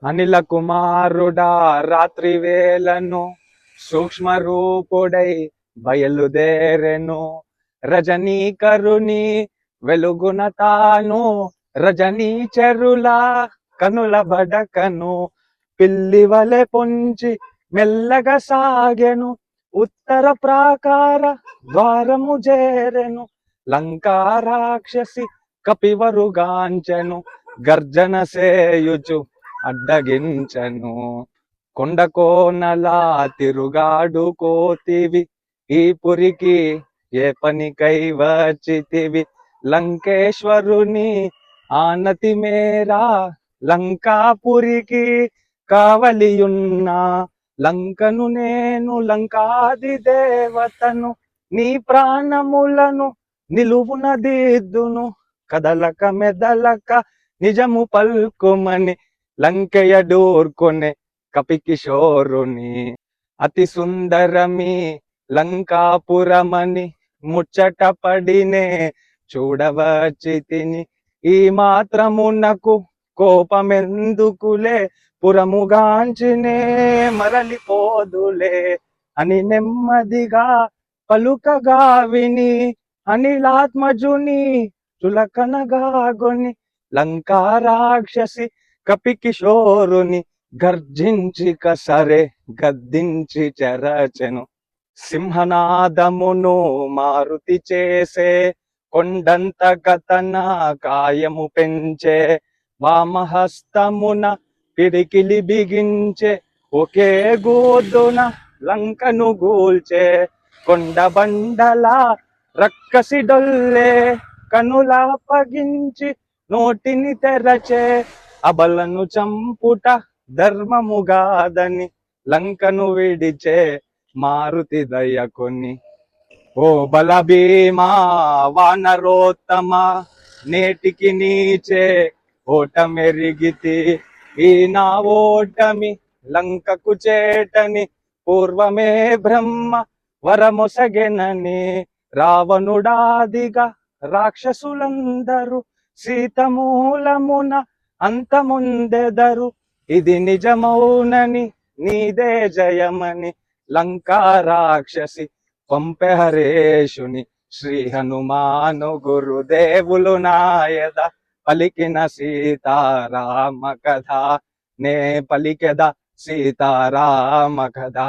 అనిల కుమారుడా రాత్రి వేళను సూక్ష్మ రూపుడై బయలుదేరెను. రజనీకరుని వెలుగున తాను రజనీచరుల కనుల బడకను పిల్లి వలె పొంచి మెల్లగా సాగెను. ఉత్తర ప్రాకార ద్వారము చేరెను. లంకా రాక్షసి కపివరుగాంచెను. గర్జన సేయుచు అడ్డగించను. కొండ కోనలా తిరుగాడు కోతివి ఈ పురికి ఏ పనికై వచ్చితివి. లంకేశ్వరుని ఆనతి మేరా లంకాపురికి కావలియున్నా. లంకను నేను లంకాది దేవతను నీ ప్రాణములను నిలువున దిద్దును. కదలక మెదలక నిజము పల్కుమని లంకెయ డోర్కొనే కపికిషోరుని. అతి సుందరమి లంకాపురమని ముచ్చట పడినే చూడవచ్చి తిని. ఈ మాత్రమునకు కోపమెందుకులే పురముగాంచినే మరలిపోదులే అని నెమ్మదిగా పలుకగా విని అనిలాత్మజుని చులకనగాగొని లంకా రాక్షసి కపికిషోరుని గర్జించి కసరే గద్దించి చెరచెను. సింహనాదమును మారుతి చేసే కొండంత గతన కాయము పెంచే. వామహస్తమున పిడికిలి బిగించే ఒకే గోదున లంకను గూల్చే. కొండ బండల రక్కసి డొల్లే కనులాపగించి నోటిని తెరచే. అబలను చంపుట ధర్మముగాదని లంకను విడిచే మారుతి దయకొని. ఓ బల భీమా వానరోత్తమ నేటికి నీచే ఓటమెరిగితి. ఈ నా ఓటమి లంకకు చేటని పూర్వమే బ్రహ్మ వరమొసగెనని. రావణుడాదిగా రాక్షసులందరూ సీతమూలమున అంతముందెదరు. ఇది నిజమౌనని నీదే జయమని లంకా రాక్షసి పంపె హరేషుని. శ్రీ హనుమాను గురుదేవులు నాయద పలికిన సీతారామ కథ నే పలికెద సీతారామ కథ.